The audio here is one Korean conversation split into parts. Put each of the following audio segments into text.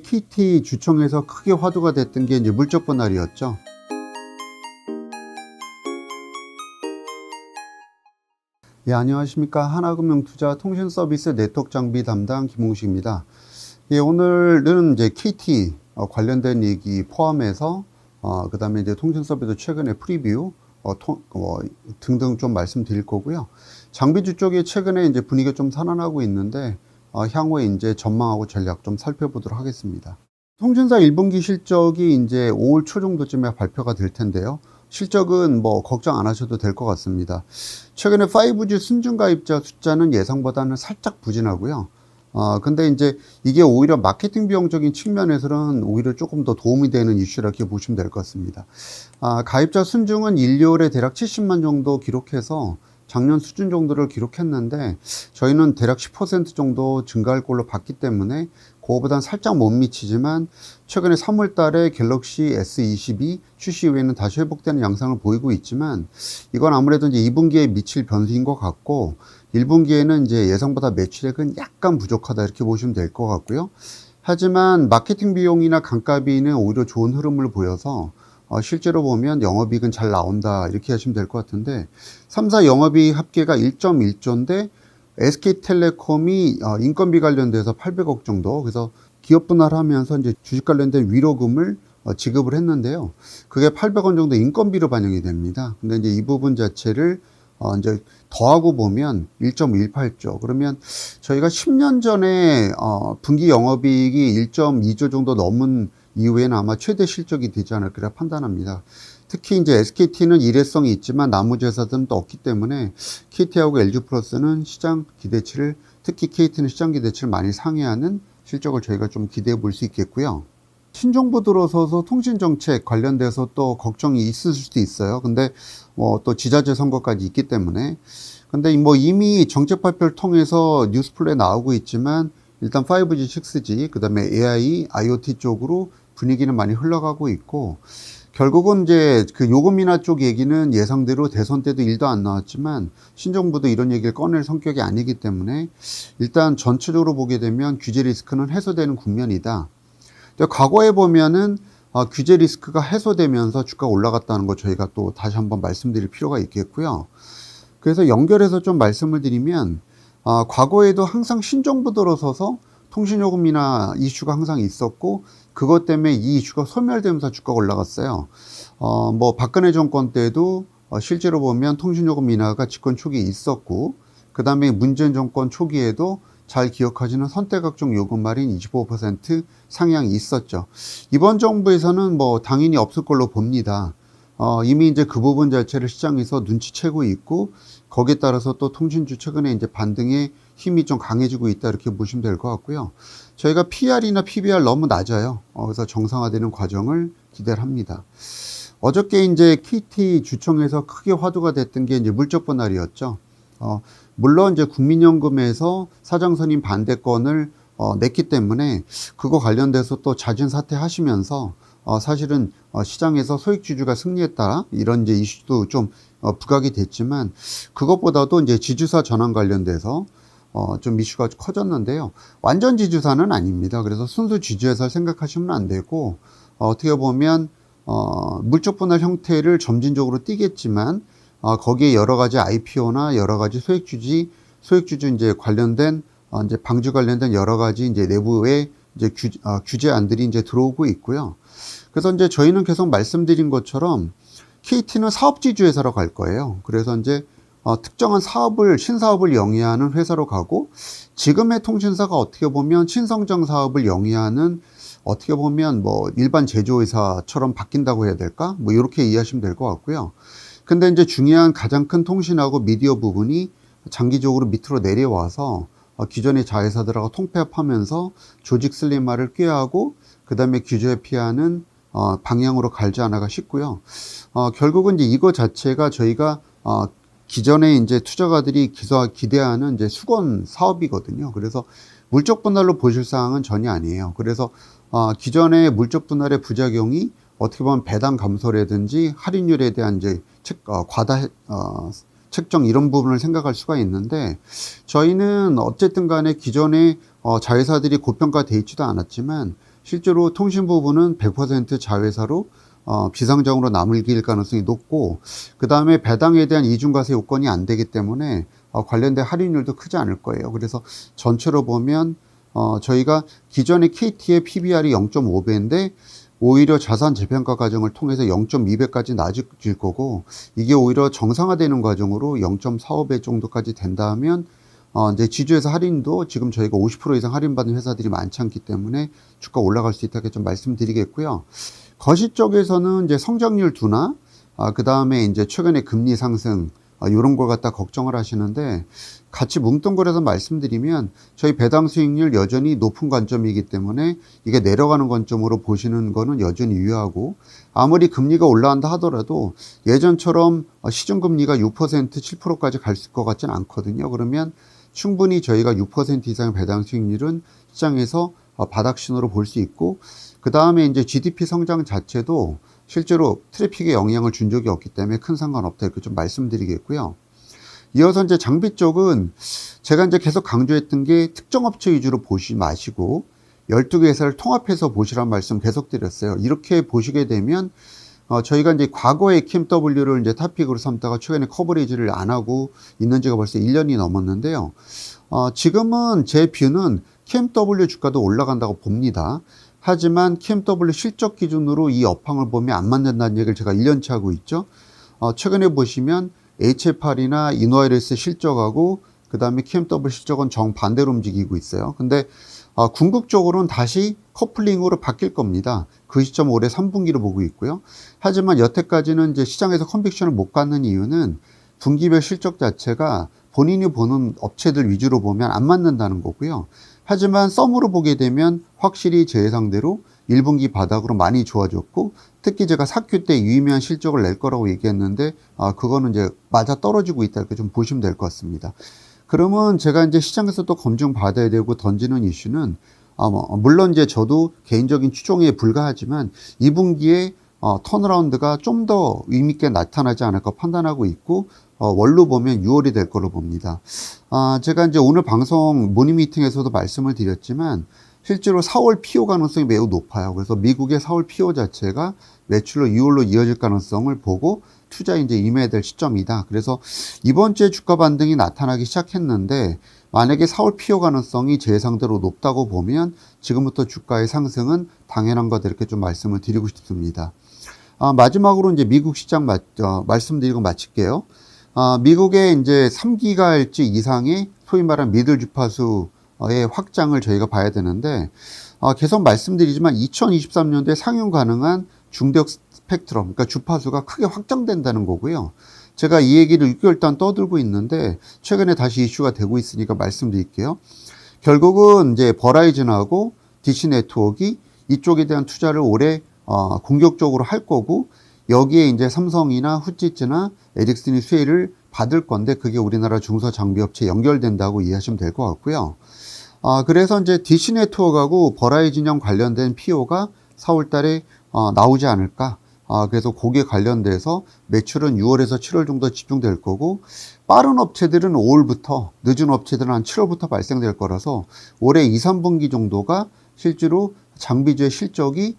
KT 주총에서 크게 화두가 됐던 게 이제 물적 분할이었죠. 예, 안녕하십니까. 하나금융투자 통신서비스 네트워크 장비 담당 김홍식입니다. 예, 오늘은 이제 KT 관련된 얘기 포함해서 그 다음에 이제 통신서비스 최근의 프리뷰 등등 좀 말씀드릴 거고요. 장비주 쪽에 최근에 이제 분위기가 좀 살아나고 있는데 향후에 이제 전망하고 전략 좀 살펴보도록 하겠습니다. 통신사 1분기 실적이 이제 5월 초 정도쯤에 발표가 될 텐데요. 실적은 뭐 걱정 안 하셔도 될 것 같습니다. 최근에 5G 순증 가입자 숫자는 예상보다는 살짝 부진하고요. 근데 이제 이게 오히려 마케팅 비용적인 측면에서는 오히려 조금 더 도움이 되는 이슈라 이렇게 보시면 될 것 같습니다. 가입자 순증은 1, 2월에 대략 70만 정도 기록해서 작년 수준 정도를 기록했는데 저희는 대략 10% 정도 증가할 걸로 봤기 때문에 그거보다는 살짝 못 미치지만 최근에 3월 달에 갤럭시 S22 출시 이후에는 다시 회복되는 양상을 보이고 있지만 이건 아무래도 이제 2분기에 미칠 변수인 것 같고 1분기에는 이제 예상보다 매출액은 약간 부족하다 이렇게 보시면 될 것 같고요. 하지만 마케팅 비용이나 감가비는 오히려 좋은 흐름을 보여서 실제로 보면 영업이익은 잘 나온다 이렇게 하시면 될 것 같은데 3사 영업이익 합계가 1.1조인데 SK텔레콤이 인건비 관련돼서 800억 정도, 그래서 기업 분할하면서 이제 주식 관련된 위로금을 지급을 했는데요. 그게 800원 정도 인건비로 반영이 됩니다. 근데 이제 이 부분 자체를 이제 더하고 보면 1.18조. 그러면 저희가 10년 전에 분기 영업이익이 1.2조 정도 넘은 이후에는 아마 최대 실적이 되지 않을까 판단합니다. 특히 이제 SKT는 일회성이 있지만 나머지 회사들은 또 없기 때문에 KT하고 LG플러스는 시장 기대치를, 특히 KT는 시장 기대치를 많이 상회하는 실적을 저희가 좀 기대해 볼 수 있겠고요. 신정부 들어서서 통신정책 관련돼서 또 걱정이 있을 수도 있어요. 근데 또 지자체 선거까지 있기 때문에. 근데 뭐 이미 정책 발표를 통해서 뉴스 플레이 나오고 있지만 일단 5G, 6G, 그 다음에 AI, IoT 쪽으로 분위기는 많이 흘러가고 있고 결국은 이제 그 요금 인하 쪽 얘기는 예상대로 대선 때도 일도 안 나왔지만 신정부도 이런 얘기를 꺼낼 성격이 아니기 때문에 일단 전체적으로 보게 되면 규제 리스크는 해소되는 국면이다. 근데 과거에 보면은 규제 리스크가 해소되면서 주가가 올라갔다는 거 저희가 또 다시 한번 말씀드릴 필요가 있겠고요. 그래서 연결해서 좀 말씀을 드리면 과거에도 항상 신정부 들어서서 통신요금이나 이슈가 항상 있었고 그것 때문에 이 이슈가 소멸되면서 주가가 올라갔어요. 뭐 박근혜 정권 때도 실제로 보면 통신요금 인하가 집권 초기에 있었고 그 다음에 문재인 정권 초기에도 잘 기억하시는 선택학종 요금 할인 25% 상향이 있었죠. 이번 정부에서는 뭐 당연히 없을 걸로 봅니다. 이미 이제 그 부분 자체를 시장에서 눈치채고 있고 거기에 따라서 또 통신주 최근에 이제 반등의 힘이 좀 강해지고 있다 이렇게 보시면 될 것 같고요. 저희가 PR이나 PBR 너무 낮아요. 그래서 정상화되는 과정을 기대를 합니다. 어저께 이제 KT 주총에서 크게 화두가 됐던 게 이제 물적 분할이었죠. 물론 이제 국민연금에서 사장선임 반대권을 냈기 때문에 그거 관련돼서 또 자진 사퇴하시면서 사실은 시장에서 소액주주가 승리했다 이런 이제 이슈도 좀 부각이 됐지만 그것보다도 이제 지주사 전환 관련돼서 좀 이슈가 커졌는데요. 완전 지주사는 아닙니다. 그래서 순수 지주회사를 생각하시면 안 되고 어떻게 보면 물적 분할 형태를 점진적으로 띄겠지만 거기에 여러 가지 IPO나 여러 가지 소액주주 이제 관련된 이제 방주 관련된 여러 가지 이제 내부의 이제 규제안들이 이제 들어오고 있고요. 그래서 이제 저희는 계속 말씀드린 것처럼 KT는 사업지주 회사로 갈 거예요. 그래서 이제 특정한 신사업을 영위하는 회사로 가고 지금의 통신사가 어떻게 보면 신성장 사업을 영위하는 어떻게 보면 뭐 일반 제조회사처럼 바뀐다고 해야 될까? 뭐 이렇게 이해하시면 될 것 같고요. 근데 이제 중요한 가장 큰 통신하고 미디어 부분이 장기적으로 밑으로 내려와서 기존의 자회사들하고 통폐합하면서 조직 슬림화를 꾀하고 그 다음에 규제 피하는 방향으로 갈지 않아가 싶고요. 결국은 이제 이거 자체가 저희가 기존에 이제 투자가들이 기대하는 이제 수건 사업이거든요. 그래서 물적 분할로 보실 사항은 전혀 아니에요. 그래서 기존의 물적 분할의 부작용이 어떻게 보면 배당 감소라든지 할인율에 대한 이제 책정 이런 부분을 생각할 수가 있는데 저희는 어쨌든 간에 기존의 자회사들이 고평가돼 있지도 않았지만 실제로 통신 부분은 100% 자회사로 비상장으로 남길 가능성이 높고, 그 다음에 배당에 대한 이중과세 요건이 안 되기 때문에 관련된 할인율도 크지 않을 거예요. 그래서 전체로 보면 저희가 기존의 KT의 PBR이 0.5배인데 오히려 자산 재평가 과정을 통해서 0.2배까지 낮아질 거고, 이게 오히려 정상화되는 과정으로 0.45배 정도까지 된다면 이제 지주회사 할인도 지금 저희가 50% 이상 할인받는 회사들이 많지 않기 때문에 주가 올라갈 수 있다고 좀 말씀드리겠고요. 거시 쪽에서는 이제 성장률 둔화, 그 다음에 이제 최근에 금리 상승, 이런 걸 갖다 걱정을 하시는데, 같이 뭉뚱그려서 말씀드리면 저희 배당 수익률 여전히 높은 관점이기 때문에 이게 내려가는 관점으로 보시는 거는 여전히 유효하고, 아무리 금리가 올라간다 하더라도 예전처럼 시중금리가 6% 7%까지 갈 것 같지는 않거든요. 그러면 충분히 저희가 6% 이상의 배당 수익률은 시장에서 바닥 신호로 볼 수 있고, 그 다음에 이제 GDP 성장 자체도 실제로 트래픽에 영향을 준 적이 없기 때문에 큰 상관없다, 이렇게 좀 말씀드리겠고요. 이어서 이제 장비 쪽은 제가 이제 계속 강조했던 게 특정 업체 위주로 보시 마시고 12개 회사를 통합해서 보시란 말씀 계속 드렸어요. 이렇게 보시게 되면 저희가 이제 과거에 KMW를 이제 탑픽으로 삼다가 최근에 커버리지를 안 하고 있는 지가 벌써 1년이 넘었는데요. 지금은 제 뷰는 KMW 주가도 올라간다고 봅니다. 하지만 KMW 실적 기준으로 이 업황을 보면 안 맞는다는 얘기를 제가 1년째 하고 있죠. 최근에 보시면 HFR이나 이노아이레스 실적하고 그 다음에 KMW 실적은 정반대로 움직이고 있어요. 근데 궁극적으로는 다시 커플링으로 바뀔 겁니다. 그 시점 올해 3분기로 보고 있고요. 하지만 여태까지는 이제 시장에서 컨빅션을 못 갖는 이유는 분기별 실적 자체가 본인이 보는 업체들 위주로 보면 안 맞는다는 거고요. 하지만 썸으로 보게 되면 확실히 제 예상대로 1분기 바닥으로 많이 좋아졌고, 특히 제가 4Q 때 유의미한 실적을 낼 거라고 얘기했는데 그거는 이제 맞아 떨어지고 있다, 이렇게 좀 보시면 될 것 같습니다. 그러면 제가 이제 시장에서 또 검증 받아야 되고 던지는 이슈는 물론 이제 저도 개인적인 추정에 불과하지만 2분기에 턴어라운드가 좀 더 의미있게 나타나지 않을까 판단하고 있고, 월로 보면 6월이 될 거로 봅니다. 제가 이제 오늘 방송 모닝미팅에서도 말씀을 드렸지만 실제로 4월 PO 가능성이 매우 높아요. 그래서 미국의 4월 PO 자체가 매출로 6월로 이어질 가능성을 보고 투자에 이제 임해야 될 시점이다. 그래서 이번 주에 주가 반등이 나타나기 시작했는데, 만약에 4월 PO 가능성이 제 예상대로 높다고 보면 지금부터 주가의 상승은 당연한 것, 이렇게 좀 말씀을 드리고 싶습니다. 마지막으로 이제 미국 시장 말씀드리고 마칠게요. 미국의 이제 3기가hertz 이상의 소위 말하는 미들 주파수의 확장을 저희가 봐야 되는데, 계속 말씀드리지만 2023년도에 상용 가능한 중대역 스펙트럼, 그러니까 주파수가 크게 확장된다는 거고요. 제가 이 얘기를 6개월 동안 떠들고 있는데 최근에 다시 이슈가 되고 있으니까 말씀드릴게요. 결국은 이제 버라이즌하고 디시 네트워크가 이쪽에 대한 투자를 올해 공격적으로 할 거고, 여기에 이제 삼성이나 후지츠나 에릭슨이 수혜를 받을 건데, 그게 우리나라 중소장비업체에 연결된다고 이해하시면 될 것 같고요. 그래서 이제 디시 네트워크하고 버라이즌형 관련된 PO가 4월 달에 나오지 않을까. 그래서 거기에 관련돼서 매출은 6월에서 7월 정도 집중될 거고, 빠른 업체들은 5월부터, 늦은 업체들은 한 7월부터 발생될 거라서 올해 2, 3분기 정도가 실제로 장비주의 실적이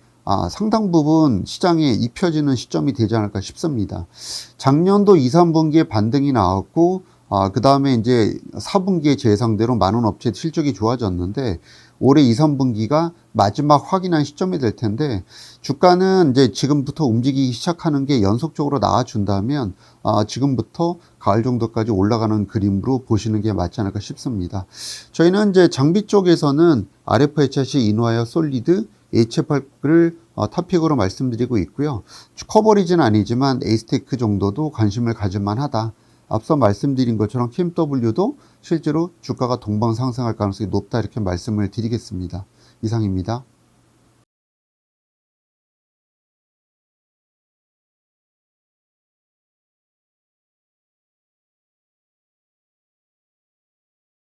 상당 부분 시장에 입혀지는 시점이 되지 않을까 싶습니다. 작년도 2, 3분기에 반등이 나왔고, 그 다음에 이제 4분기에 제 예상대로 많은 업체 실적이 좋아졌는데, 올해 2, 3분기가 마지막 확인한 시점이 될 텐데, 주가는 이제 지금부터 움직이기 시작하는 게 연속적으로 나와준다면 지금부터 가을 정도까지 올라가는 그림으로 보시는 게 맞지 않을까 싶습니다. 저희는 이제 장비 쪽에서는 RFHC, 이노아이어, 솔리드, HFR을 탑픽으로 말씀드리고 있고요. 커버리지는 아니지만 에이스테크 정도도 관심을 가질만 하다. 앞서 말씀드린 것처럼 KMW도 실제로 주가가 동방 상승할 가능성이 높다, 이렇게 말씀을 드리겠습니다. 이상입니다.